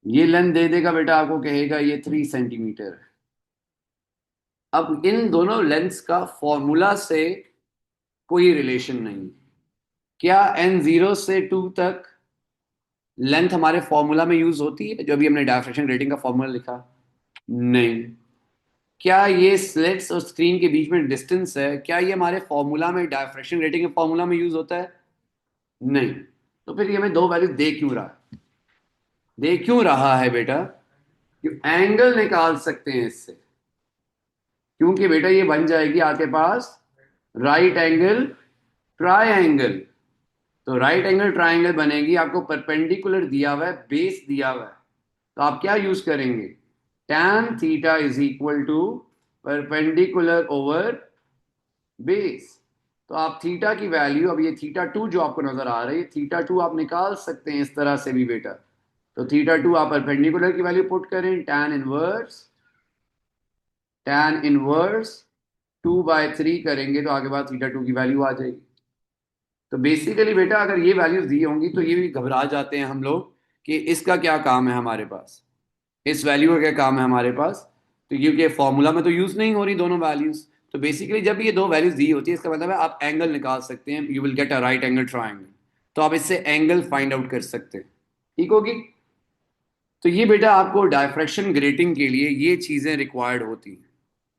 ये लेंथ दे देगा बेटा, आपको कहेगा ये 3 सेंटीमीटर है। अब इन दोनों लेंथ्स का फॉर्मूला से कोई रिलेशन नहीं। क्या n0 से 2 तक लेंथ हमारे फॉर्मूला में यूज होती है, जो अभी हमने डायफ्रैक्शन रेटिंग का फॉर्मूला लिखा? नहीं। क्या ये स्लिट्स और स्क्रीन के बीच में डिस्टेंस है, क्या ये हमारे फॉर्मूला में, डायफ्रैक्शन रेटिंग के फॉर्मूला में यूज होता है? नहीं। तो फिर ये हमें दो वैल्यू दे क्यों रहा है? दे क्यों रहा है बेटा? एंगल निकाल सकते हैं इससे, क्योंकि बेटा ये बन जाएगी आपके पास राइट एंगल ट्रायंगल। तो राइट एंगल ट्रायंगल बनेगी, आपको परपेंडिकुलर दिया हुआ है, बेस दिया हुआ है, तो आप क्या यूज करेंगे? tan theta is equal to perpendicular over base. तो आप थीटा की वैल्यू, अब ये थीटा टू जो आपको नजर आ रही है, थीटा टू आप निकाल सकते हैं इस तरह से भी बेटा। तो थीटा टू आप परपेंडिकुलर की वैल्यू पुट करें, tan इनवर्स 2/3 करेंगे तो आगे बाद थीटा टू की वैल्यू आ जाएगी। तो बेसिकली बेटा अगर ये वैल्यूज दी होंगी तो ये भी घबरा जाते हैं हम लोग कि इसका क्या काम है हमारे पास, इस वैल्यू का क्या काम है हमारे पास। तो क्योंकि फॉर्मूला में तो यूज नहीं हो रही दोनों वैल्यूज, तो बेसिकली जब ये दो वैल्यूज दी होती है इसका मतलब है आप एंगल निकाल सकते हैं, you will get a right angle triangle. तो आप इससे एंगल फाइंड आउट कर सकते हैं। ठीक होगी? तो ये बेटा आपको डायफ्रैक्शन ग्रेटिंग के लिए ये चीजें रिक्वायर्ड होती हैं।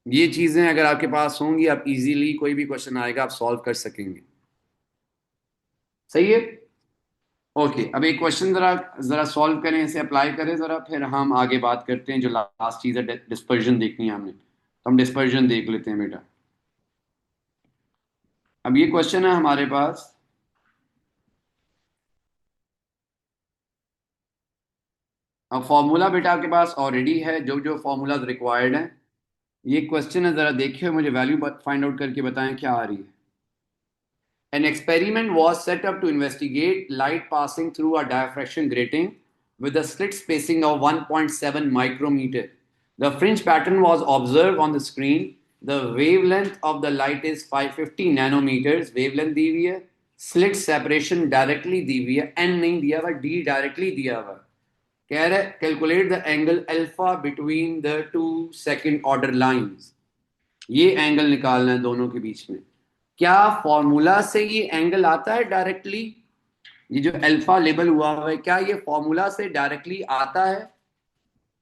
ये चीजें अगर आपके पास होंगी आप इजीली कोई भी क्वेश्चन आएगा आप सॉल्व कर सकेंगे। सही है? ओके, अब एक क्वेश्चन जरा जरा सॉल्व करें, इसे अप्लाई करें जरा, फिर हम आगे बात करते हैं। जो लास्ट चीज है डिस्पर्जन देखनी है हमने, तो हम डिस्पर्जन देख लेते हैं बेटा। अब ये क्वेश्चन है हमारे पास, अब फॉर्मूला बेटा आपके पास ऑलरेडी है, जो जो फॉर्मूलाज रिक्वायर्ड हैं। ये क्वेश्चन है, जरा देखिए, मुझे वैल्यू फाइंड आउट करके बताएं क्या आ रही है। An experiment was set up to investigate light passing through a diffraction grating with a slit spacing of 1.7 micrometer. The fringe pattern was observed on the screen. The wavelength of the light is 550 nanometers. Wavelength दी हुई है, slit separation directly दी हुई है, n नहीं दिया हुआ, d directly दिया हुआ। कह रहे calculate the angle alpha between the two second order lines. ये एंगल निकालना है दोनों के बीच में। क्या फॉर्मूला से ये एंगल आता है डायरेक्टली? ये जो अल्फा लेबल हुआ है क्या ये फॉर्मूला से डायरेक्टली आता है?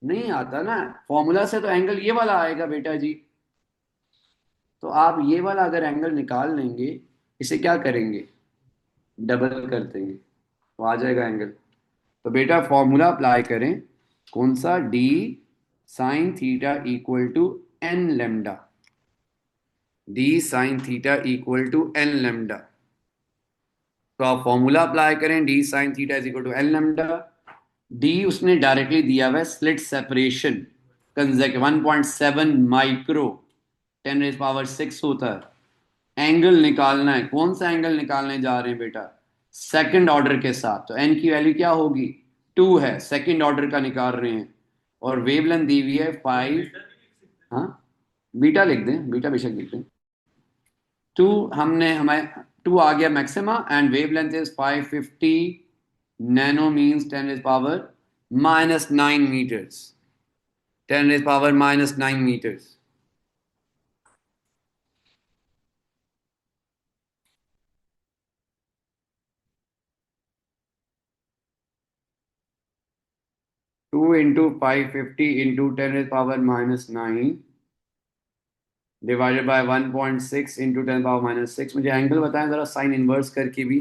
नहीं आता ना। फॉर्मूला से तो एंगल ये वाला आएगा बेटा जी। तो आप ये वाला अगर एंगल निकाल लेंगे, इसे क्या करेंगे? डबल कर देंगे तो आ जाएगा एंगल। तो बेटा फॉर्मूला अप्लाई करें, कौन सा? D sine theta equal to n lambda. D sine theta equal to n lambda. तो आप फॉर्मूला अप्लाई करें, d sine theta is equal to l lambda. D उसने डायरेक्टली दिया हुआ है स्लिट सेपरेशन कंजेक 1.7 माइक्रो 10⁻⁶ होता है। एंगल निकालना है, कौन सा एंगल निकालने जा रहे हैं बेटा? सेकंड ऑर्डर के साथ। तो एन की वैल्यू क्या होगी? 2 है, सेकंड ऑर्डर का निकाल रहे हैं। और वेवलेंथ दी हुई है 5। हाँ, बीटा लिख दें, बीटा बेशक लिख दें। 2 हमने हमें 2 आ गया maxima, and wavelength is 550 nano means 10⁻⁻9 metres. 10⁻⁻9 metres. 2 into 550 into 10⁻⁻9 divided by 1.6 into 10⁻⁻6। मुझे एंगल बताएं जरा साइन इनवर्स करके भी।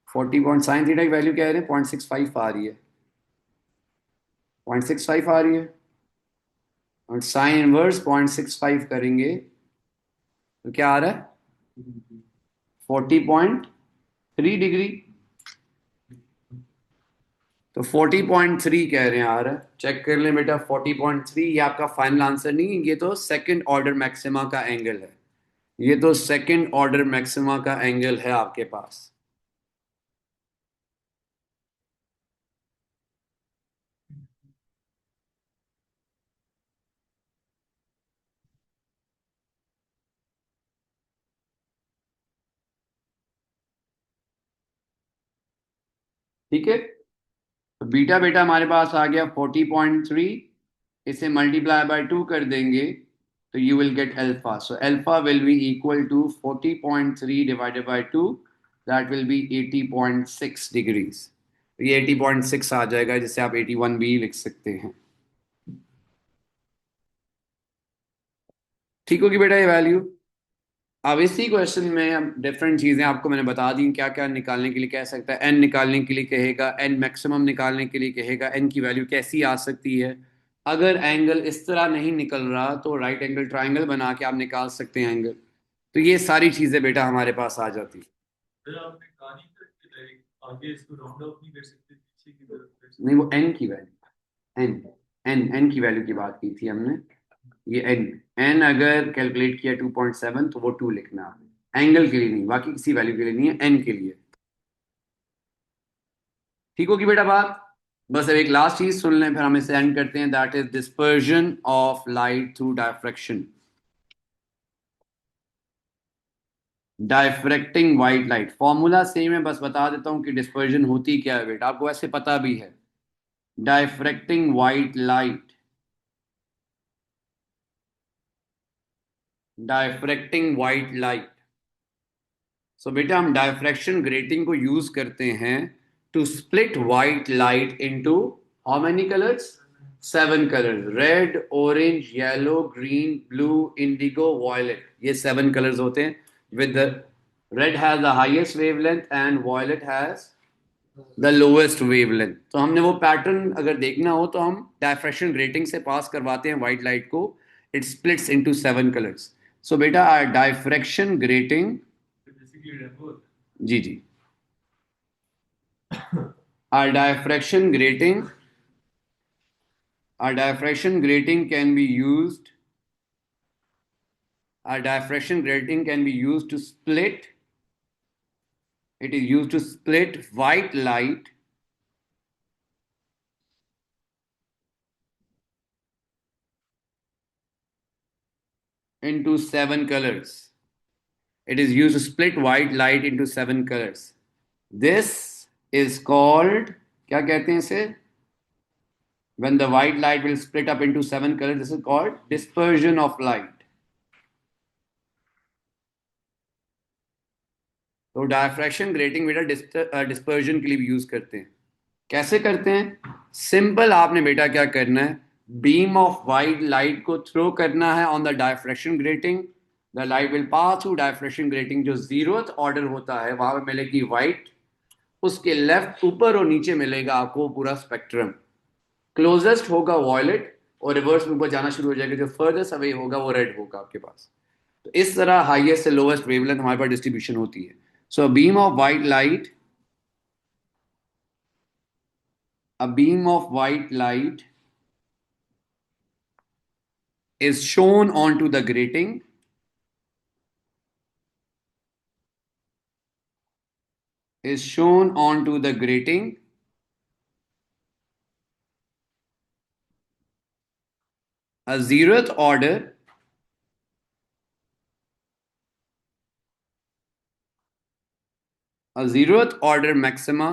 40 पॉइंट साइन थीटा की वैल्यू क्या है? 0.65 आ रही है, 0.65 आ रही है। और साइन इनवर्स 0.65 करेंगे तो क्या आ रहा है? 40.3 डिग्री। तो 40.3 कह रहे हैं आ रहा है, चेक कर लें बेटा। 40.3 ये आपका फाइनल आंसर नहीं, ये तो सेकंड ऑर्डर मैक्सिमा का एंगल है। ये तो सेकंड ऑर्डर मैक्सिमा का एंगल है आपके पास। ठीक है, तो बीटा बेटा हमारे पास आ गया 40.3। इसे मल्टीप्लाई बाय 2 कर देंगे तो you will get alpha. So alpha will be equal to 40.3 divided by 2, that will be 80.6 degrees. ये 80.6 आ जाएगा, जिसे आप 81 भी लिख सकते हैं। ठीक होगी बेटा ये वैल्यू। अब इसी क्वेश्चन में अब डिफरेंट चीजें आपको मैंने बता दी, क्या क्या निकालने के लिए कह सकता है। एन निकालने के लिए कहेगा, एन मैक्सिमम निकालने के लिए कहेगा, एन की वैल्यू कैसी आ सकती है। अगर एंगल इस तरह नहीं निकल रहा तो राइट एंगल ट्राइंगल बना के आप निकाल सकते हैं एंगल। तो ये सारी चीजें बेटा हमारे पास आ जाती फिर आपने कहानी करके डायरेक्ट आगे इसको राउंड ऑफ नहीं कर सकते पीछे की तरफ कर है। नहीं, सकते। वो एन की वैल्यू, एन एन की वैल्यू की बात की थी हमने। ये एन, एन अगर कैलकुलेट किया 2.7 तो वो 2 लिखना है, एंगल के लिए नहीं, बाकी किसी वैल्यू के लिए नहीं है, एन के लिए। ठीक होगी बेटा बात। बस अब एक लास्ट चीज सुन लें, फिर हम इसे एंड करते हैं। That is dispersion of light through diffraction. Diffracting white light formula same है, बस बता देता हूं कि डिस्पर्जन होती क्या है बेटा, आपको वैसे पता भी है। Diffracting white light, diffracting white light. So बेटा हम डायफ्रैक्शन ग्रेटिंग को यूज करते हैं to split white light into how many colours, 7 colours. Red, orange, yellow, green, blue, indigo, violet, ये 7 कलर्स होते हैं। With the red has the highest wavelength and violet has the lowest wavelength. तो हमने वो pattern अगर देखना हो तो हम डायफ्रैक्शन ग्रेटिंग से पास करवाते हैं व्हाइट लाइट को। It splits into 7 colours. So बेटा डायफ्रैक्शन ग्रेटिंग, बेसिकली रेनबो होता जी जी, our diffraction grating, our diffraction grating can be used, our diffraction grating can be used to split, it is used to split white light into 7 colors. It is used to split white light into 7 colors. This is called, क्या कहते हैं इसे, when the white light will split up into 7 colors, this is called dispersion of light. तो diffraction grating बेटा dispersion के लिए भी use करते हैं। कैसे करते हैं, सिंपल, आपने बेटा क्या करना है, बीम ऑफ वाइट लाइट को थ्रो करना है on the diffraction grating. The light will pass through diffraction grating, जो जीरोथ ऑर्डर होता है वहां पर मिलेगी वाइट, उसके लेफ्ट ऊपर और नीचे मिलेगा आपको पूरा स्पेक्ट्रम। क्लोजेस्ट होगा वॉयलेट और रिवर्स में ऊपर जाना शुरू हो जाएगा, जो फर्दस्ट अवे होगा वो रेड होगा आपके पास। तो इस तरह हाईएस्ट से लोवेस्ट वेवलेंथ हमारे पास डिस्ट्रीब्यूशन होती है। So beam of white light, a beam of white light is shown onto the grating, is shown onto the grating, a zeroth order, a zeroth order maxima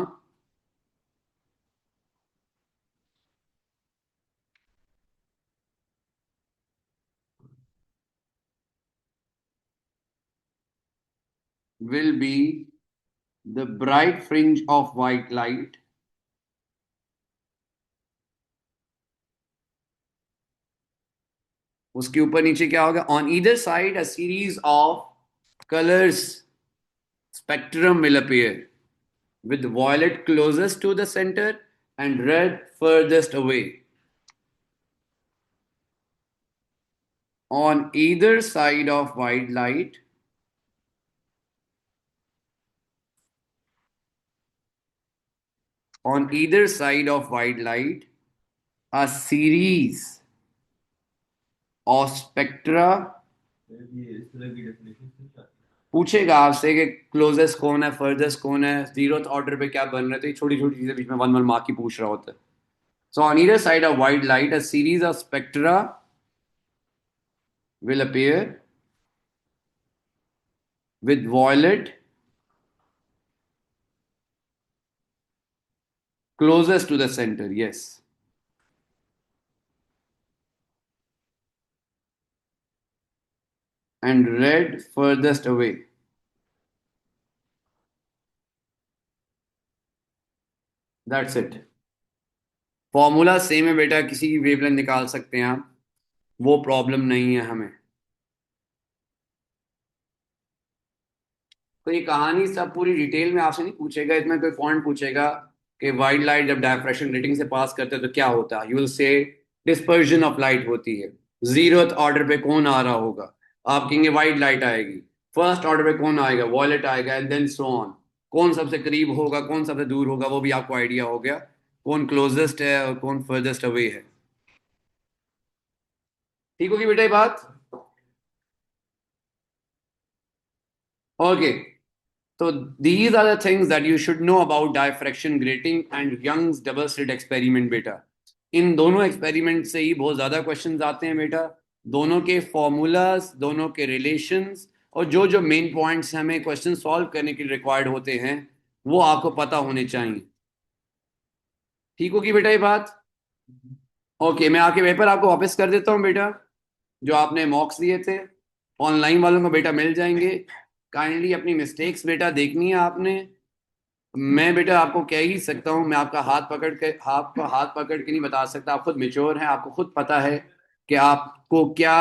will be the bright fringe of white light, उसके ऊपर नीचे क्या होगा, on either side a series of colors spectrum will appear with violet closest to the center and red furthest away. On either side of white light, on either side of white light, a series of spectra, है। ये इस तरह की definition नहीं आती। पूछेगा आपसे कि क्लोजेस्ट कौन है, फर्देस्ट कौन है, जीरोथ ऑर्डर पे क्या बन रहे थे, छोटी छोटी चीजें बीच में 1 1 मार्क की पूछ रहा होता है। So on either side of white light a series of spectra will appear with violet closest to the center, yes, and red furthest away. That's it. Formula same है बेटा, किसी की वेवलेंथ निकाल सकते हैं आप, वो प्रॉब्लम नहीं है हमें। तो ये कहानी सब पूरी डिटेल में आपसे नहीं पूछेगा, इसमें कोई पॉइंट पूछेगा कि वाइट लाइट जब डायफ्रैक्शन रेटिंग से पास करते हैं तो क्या होता है, you will say dispersion of light होती है। जीरोथ ऑर्डर पे कौन आ रहा होगा, आप कहेंगे वाइट लाइट आएगी। फर्स्ट ऑर्डर पे कौन आएगा, वॉयलेट आएगा, एंड देन सो ऑन। कौन सबसे करीब होगा, कौन सबसे दूर होगा, वो भी आपको आइडिया हो गया, कौन क्लोजेस्ट है और कौन फर्देस्ट अवे है। ठीक होगी बेटा ये बात। Okay, so these are the things that you should know about diffraction grating and Young's double slit experiment बेटा। इन दोनों एक्सपेरिमेंट से ही बहुत ज्यादा क्वेश्चंस आते हैं बेटा। दोनों के फॉर्मूलाज, दोनों के रिलेशंस, और जो जो मेन पॉइंट्स हमें क्वेश्चन सॉल्व करने के लिए रिक्वायर्ड होते हैं वो आपको पता होने चाहिए। ठीक होगी बेटा ये बात। ओके, मैं आके पेपर आपको वापस कर देता हूँ बेटा। जो आपने मॉक्स दिए थे ऑनलाइन वालों को बेटा मिल जाएंगे। काइंडली अपनी मिस्टेक्स बेटा देखनी है आपने। मैं बेटा आपको कह ही सकता हूँ, मैं आपका हाथ पकड़ के नहीं बता सकता। आप खुद मेच्योर हैं, आपको खुद पता है कि आपको क्या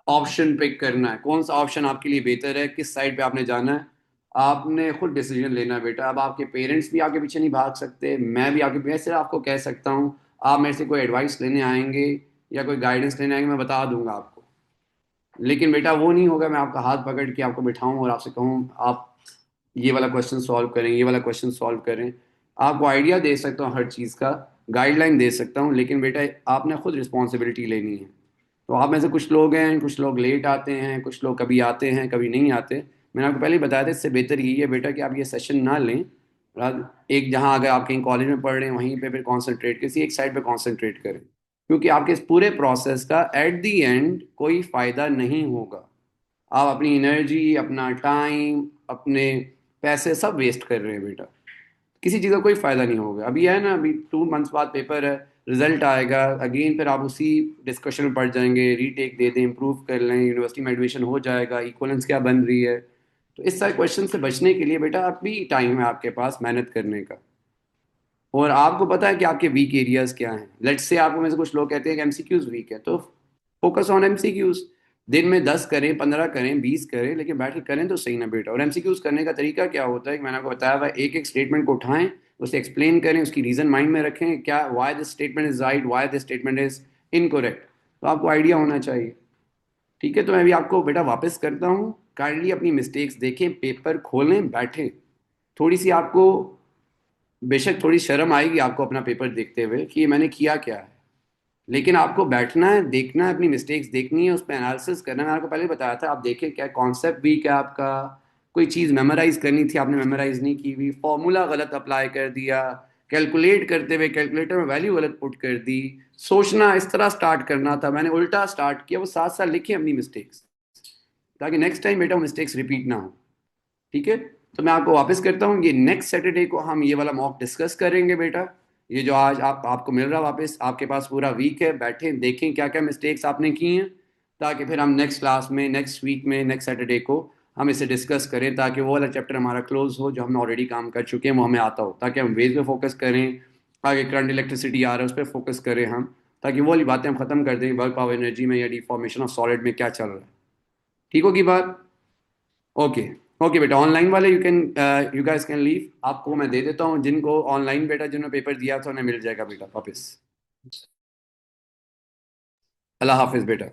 ऑप्शन पिक करना है, कौन सा ऑप्शन आपके लिए बेहतर है, किस साइड पे आपने जाना है। आपने खुद डिसीजन लेना है बेटा। अब आपके पेरेंट्स भी आपके पीछे नहीं भाग सकते, मैं भी आपके पीछे, सिर्फ आपको कह सकता हूँ। आप मेरे से कोई एडवाइस लेने आएंगे या कोई गाइडेंस लेने आएंगे, मैं बता दूंगा आपको। लेकिन बेटा वो नहीं होगा मैं आपका हाथ पकड़ के आपको बिठाऊं और आपसे कहूं आप ये वाला क्वेश्चन सॉल्व करें, ये वाला क्वेश्चन सॉल्व करें। आपको आइडिया दे सकता हूँ हर चीज़ का, गाइडलाइन दे सकता हूँ, लेकिन बेटा आपने खुद रिस्पॉन्सिबिलिटी लेनी है। तो आप में से कुछ लोग हैं, कुछ लोग लेट आते हैं, कुछ लोग कभी आते हैं कभी नहीं आते। मैंने आपको पहले ही बताया था, इससे बेहतर यही है बेटा कि आप ये सेशन ना लें। एक जहाँ अगर आप कहीं कॉलेज में पढ़ रहे हैं वहीं पे फिर कॉन्सेंट्रेट, किसी एक साइड पे कॉन्सेंट्रेट करें, क्योंकि आपके इस पूरे प्रोसेस का एट दी एंड कोई फायदा नहीं होगा। आप अपनी एनर्जी, अपना टाइम, अपने पैसे सब वेस्ट कर रहे हैं बेटा। किसी चीज़ का कोई फायदा नहीं होगा। अभी है ना, अभी 2 मंथ्स बाद पेपर है, रिजल्ट आएगा, अगेन फिर आप उसी डिस्कशन में पड़ जाएंगे, रीटेक दे दें, इम्प्रूव कर लें, यूनिवर्सिटी में एडमिशन हो जाएगा, इक्वलेंस क्या बन रही है। तो इस सारे क्वेश्चन से बचने के लिए बेटा अभी टाइम है आपके पास मेहनत करने का। और आपको पता है कि आपके वीक एरियाज क्या हैं। लेट्स से आपको में से कुछ लोग कहते हैं कि एमसीक्यूज वीक है, तो फोकस ऑन एमसीक्यूज। दिन में 10 करें, 15 करें, 20 करें, लेकिन बैठ के करें तो सही ना बेटा। और एमसीक्यूज करने का तरीका क्या होता है कि मैंने आपको बताया हुआ, एक एक स्टेटमेंट को उठाएं, उसे एक्सप्लेन करें, उसकी रीजन माइंड में रखें, क्या why this statement is right, why this statement is incorrect. तो आपको आइडिया होना चाहिए। ठीक है, तो मैं भी आपको बेटा वापस करता हूँ। काइंडली अपनी मिस्टेक्स देखें, पेपर खोलें, बैठें। थोड़ी सी आपको, बेशक थोड़ी शर्म आएगी आपको अपना पेपर देखते हुए कि ये मैंने किया क्या है, लेकिन आपको बैठना है, देखना है, अपनी मिस्टेक्स देखनी है, उस पर एनालिसिस करना है। मैंने आपको पहले बताया था, आप देखें क्या कॉन्सेप्ट वीक है आपका, कोई चीज़ मेमोराइज करनी थी आपने मेमोराइज नहीं की हुई, फॉर्मूला गलत अप्लाई कर दिया, कैलकुलेट करते हुए कैलकुलेटर में वैल्यू गलत पुट कर दी, सोचना इस तरह स्टार्ट करना था, मैंने उल्टा स्टार्ट किया। वो साथ साथ लिखें अपनी मिस्टेक्स, ताकि नेक्स्ट टाइम बेटा मिस्टेक्स रिपीट ना हो। ठीक है, तो मैं आपको वापस करता हूँ, ये नेक्स्ट सैटरडे को हम ये वाला मॉक डिस्कस करेंगे बेटा। ये जो आज आपको मिल रहा वापस, आपके पास पूरा वीक है, बैठें देखें क्या क्या मिस्टेक्स आपने की हैं, ताकि फिर हम नेक्स्ट क्लास में, नेक्स्ट वीक में, नेक्स्ट सैटरडे को हम इसे डिस्कस करें, ताकि वो वाला चैप्टर हमारा क्लोज हो जो हमने ऑलरेडी काम कर चुके हैं, वो हमें आता हो, ताकि हम वेज पे फोकस करें, आगे करंट इलेक्ट्रिसिटी आ रहा है उस पर फोकस करें हम, ताकि वो वाली बातें हम खत्म कर दें, वर्क पावर एनर्जी में या डिफॉर्मेशन ऑफ सॉलिड में क्या चल रहा है। ठीक होगी बात। ओके। ओके बेटा, ऑनलाइन वाले यू गाइस कैन लीव। आपको मैं दे देता हूँ, जिनको ऑनलाइन बेटा जिन्होंने पेपर दिया था उन्हें मिल जाएगा बेटा वापस। अल्लाह हाफिज बेटा।